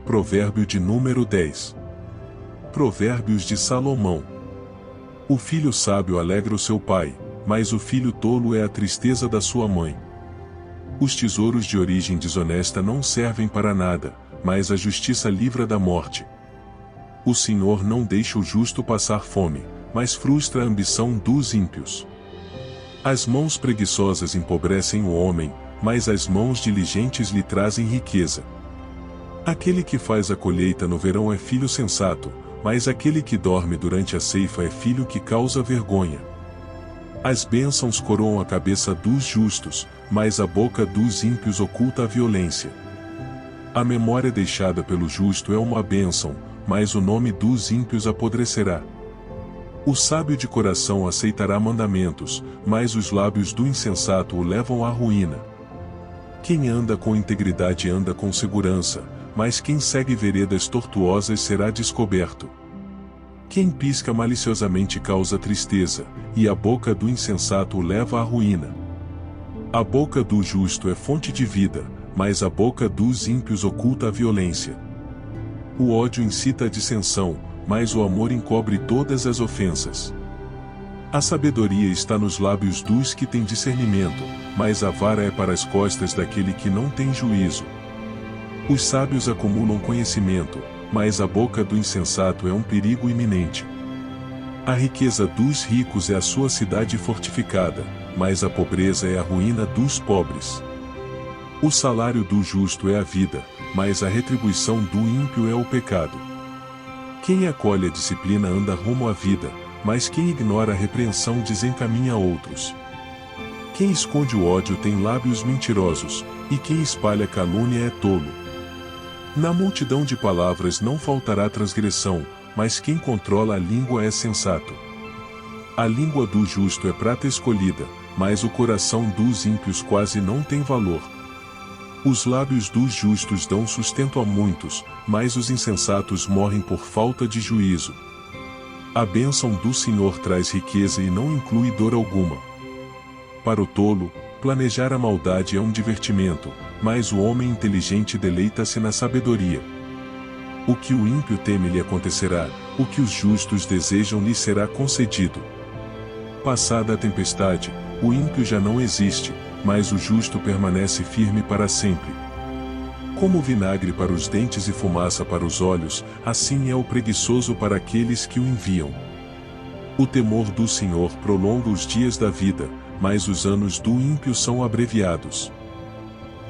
Provérbio de número 10. Provérbios de Salomão. O filho sábio alegra o seu pai, mas o filho tolo é a tristeza da sua mãe. Os tesouros de origem desonesta não servem para nada, mas a justiça livra da morte. O Senhor não deixa o justo passar fome, mas frustra a ambição dos ímpios. As mãos preguiçosas empobrecem o homem, mas as mãos diligentes lhe trazem riqueza. Aquele que faz a colheita no verão é filho sensato, mas aquele que dorme durante a ceifa é filho que causa vergonha. As bênçãos coroam a cabeça dos justos, mas a boca dos ímpios oculta a violência. A memória deixada pelo justo é uma bênção, mas o nome dos ímpios apodrecerá. O sábio de coração aceitará mandamentos, mas os lábios do insensato o levam à ruína. Quem anda com integridade anda com segurança, mas quem segue veredas tortuosas será descoberto. Quem pisca maliciosamente causa tristeza, e a boca do insensato o leva à ruína. A boca do justo é fonte de vida, mas a boca dos ímpios oculta a violência. O ódio incita a dissensão, mas o amor encobre todas as ofensas. A sabedoria está nos lábios dos que têm discernimento, mas a vara é para as costas daquele que não tem juízo. Os sábios acumulam conhecimento, mas a boca do insensato é um perigo iminente. A riqueza dos ricos é a sua cidade fortificada, mas a pobreza é a ruína dos pobres. O salário do justo é a vida, mas a retribuição do ímpio é o pecado. Quem acolhe a disciplina anda rumo à vida, mas quem ignora a repreensão desencaminha outros. Quem esconde o ódio tem lábios mentirosos, e quem espalha calúnia é tolo. Na multidão de palavras não faltará transgressão, mas quem controla a língua é sensato. A língua do justo é prata escolhida, mas o coração dos ímpios quase não tem valor. Os lábios dos justos dão sustento a muitos, mas os insensatos morrem por falta de juízo. A bênção do Senhor traz riqueza e não inclui dor alguma. Para o tolo, planejar a maldade é um divertimento, mas o homem inteligente deleita-se na sabedoria. O que o ímpio teme lhe acontecerá, o que os justos desejam lhe será concedido. Passada a tempestade, o ímpio já não existe, mas o justo permanece firme para sempre. Como vinagre para os dentes e fumaça para os olhos, assim é o preguiçoso para aqueles que o enviam. O temor do Senhor prolonga os dias da vida, mas os anos do ímpio são abreviados.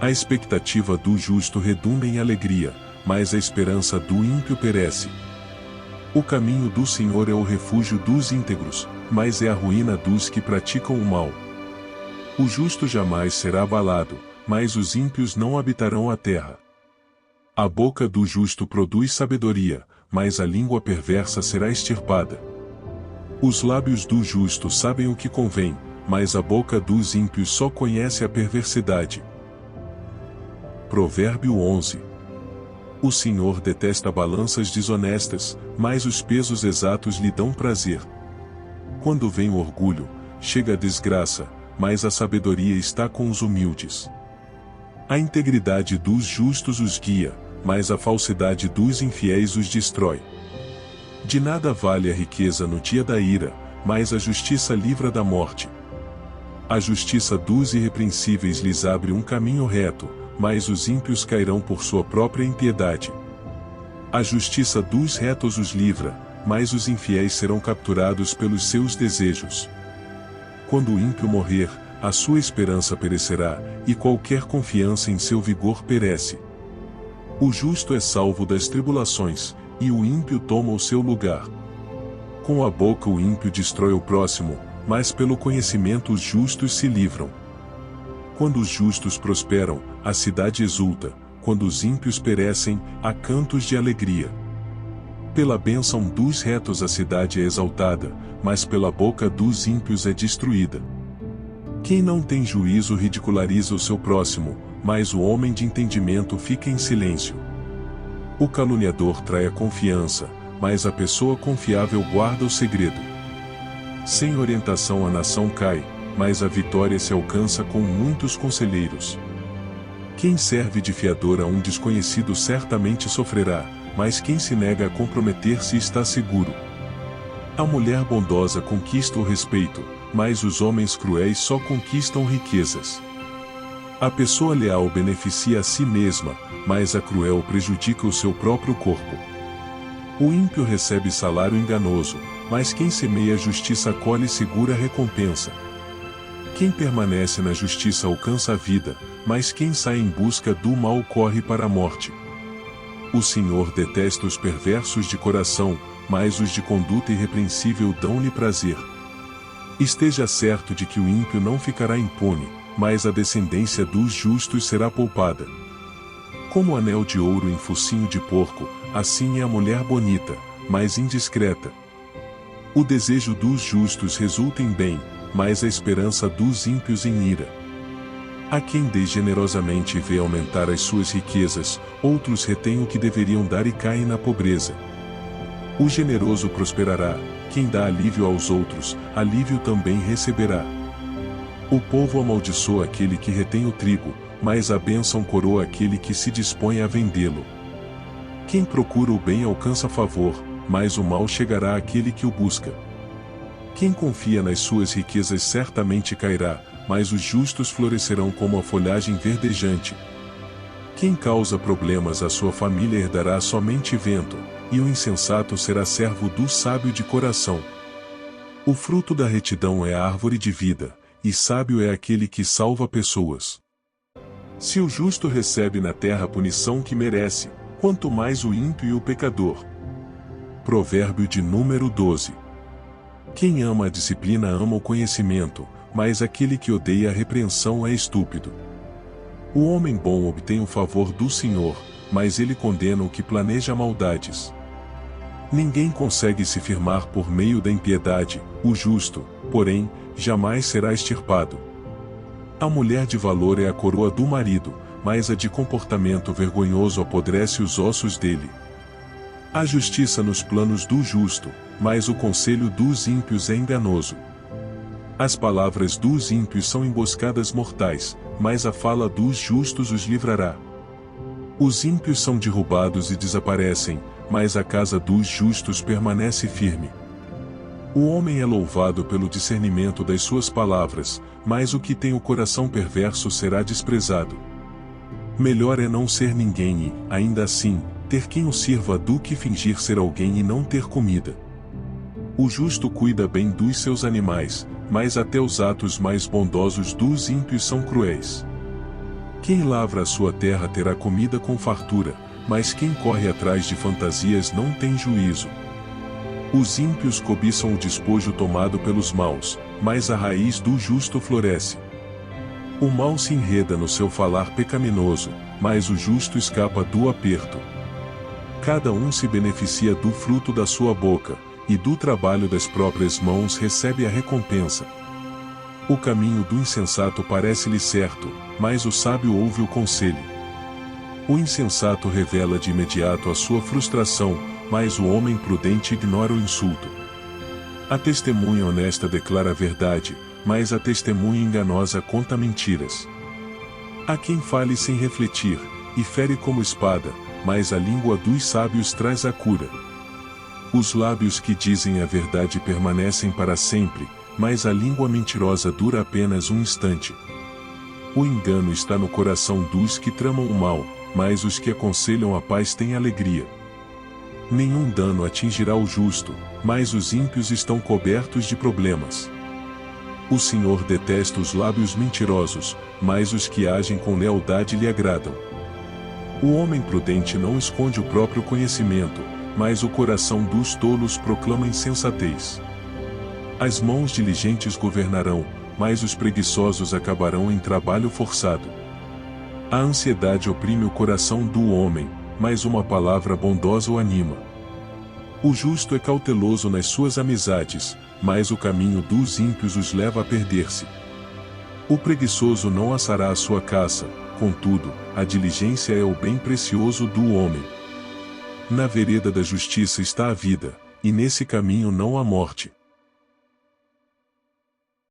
A expectativa do justo redunda em alegria, mas a esperança do ímpio perece. O caminho do Senhor é o refúgio dos íntegros, mas é a ruína dos que praticam o mal. O justo jamais será abalado, mas os ímpios não habitarão a terra. A boca do justo produz sabedoria, mas a língua perversa será extirpada. Os lábios do justo sabem o que convém, mas a boca dos ímpios só conhece a perversidade. Provérbio 11. O Senhor detesta balanças desonestas, mas os pesos exatos lhe dão prazer. Quando vem o orgulho, chega a desgraça, mas a sabedoria está com os humildes. A integridade dos justos os guia, mas a falsidade dos infiéis os destrói. De nada vale a riqueza no dia da ira, mas a justiça livra da morte. A justiça dos irrepreensíveis lhes abre um caminho reto, mas os ímpios cairão por sua própria impiedade. A justiça dos retos os livra, mas os infiéis serão capturados pelos seus desejos. Quando o ímpio morrer, a sua esperança perecerá, e qualquer confiança em seu vigor perece. O justo é salvo das tribulações, e o ímpio toma o seu lugar. Com a boca o ímpio destrói o próximo, mas pelo conhecimento os justos se livram. Quando os justos prosperam, a cidade exulta, quando os ímpios perecem, há cantos de alegria. Pela bênção dos retos a cidade é exaltada, mas pela boca dos ímpios é destruída. Quem não tem juízo ridiculariza o seu próximo, mas o homem de entendimento fica em silêncio. O caluniador trai a confiança, mas a pessoa confiável guarda o segredo. Sem orientação a nação cai, mas a vitória se alcança com muitos conselheiros. Quem serve de fiador a um desconhecido certamente sofrerá, mas quem se nega a comprometer-se está seguro. A mulher bondosa conquista o respeito, mas os homens cruéis só conquistam riquezas. A pessoa leal beneficia a si mesma, mas a cruel prejudica o seu próprio corpo. O ímpio recebe salário enganoso, mas quem semeia a justiça colhe segura recompensa. Quem permanece na justiça alcança a vida, mas quem sai em busca do mal corre para a morte. O Senhor detesta os perversos de coração, mas os de conduta irrepreensível dão-lhe prazer. Esteja certo de que o ímpio não ficará impune, mas a descendência dos justos será poupada. Como anel de ouro em focinho de porco, assim é a mulher bonita, mas indiscreta. O desejo dos justos resulta em bem, mas a esperança dos ímpios em ira. Há quem dê generosamente e vê aumentar as suas riquezas, outros retêm o que deveriam dar e caem na pobreza. O generoso prosperará, quem dá alívio aos outros, alívio também receberá. O povo amaldiçoa aquele que retém o trigo, mas a bênção coroa aquele que se dispõe a vendê-lo. Quem procura o bem alcança favor, mas o mal chegará àquele que o busca. Quem confia nas suas riquezas certamente cairá, mas os justos florescerão como a folhagem verdejante. Quem causa problemas à sua família herdará somente vento, e o insensato será servo do sábio de coração. O fruto da retidão é a árvore de vida, e sábio é aquele que salva pessoas. Se o justo recebe na terra a punição que merece, quanto mais o ímpio e o pecador. Provérbio de número 12. Quem ama a disciplina ama o conhecimento, mas aquele que odeia a repreensão é estúpido. O homem bom obtém o favor do Senhor, mas ele condena o que planeja maldades. Ninguém consegue se firmar por meio da impiedade, o justo, porém, jamais será extirpado. A mulher de valor é a coroa do marido, mas a de comportamento vergonhoso apodrece os ossos dele. Há justiça nos planos do justo, mas o conselho dos ímpios é enganoso. As palavras dos ímpios são emboscadas mortais, mas a fala dos justos os livrará. Os ímpios são derrubados e desaparecem, mas a casa dos justos permanece firme. O homem é louvado pelo discernimento das suas palavras, mas o que tem o coração perverso será desprezado. Melhor é não ser ninguém e, ainda assim, ter quem o sirva do que fingir ser alguém e não ter comida. O justo cuida bem dos seus animais, mas até os atos mais bondosos dos ímpios são cruéis. Quem lavra a sua terra terá comida com fartura, mas quem corre atrás de fantasias não tem juízo. Os ímpios cobiçam o despojo tomado pelos maus, mas a raiz do justo floresce. O mal se enreda no seu falar pecaminoso, mas o justo escapa do aperto. Cada um se beneficia do fruto da sua boca, e do trabalho das próprias mãos recebe a recompensa. O caminho do insensato parece-lhe certo, mas o sábio ouve o conselho. O insensato revela de imediato a sua frustração, mas o homem prudente ignora o insulto. A testemunha honesta declara a verdade, mas a testemunha enganosa conta mentiras. Há quem fale sem refletir, e fere como espada, mas a língua dos sábios traz a cura. Os lábios que dizem a verdade permanecem para sempre, mas a língua mentirosa dura apenas um instante. O engano está no coração dos que tramam o mal, mas os que aconselham a paz têm alegria. Nenhum dano atingirá o justo, mas os ímpios estão cobertos de problemas. O Senhor detesta os lábios mentirosos, mas os que agem com lealdade lhe agradam. O homem prudente não esconde o próprio conhecimento, mas o coração dos tolos proclama insensatez. As mãos diligentes governarão, mas os preguiçosos acabarão em trabalho forçado. A ansiedade oprime o coração do homem, mas uma palavra bondosa o anima. O justo é cauteloso nas suas amizades, mas o caminho dos ímpios os leva a perder-se. O preguiçoso não assará a sua caça, contudo, a diligência é o bem precioso do homem. Na vereda da justiça está a vida, e nesse caminho não há morte.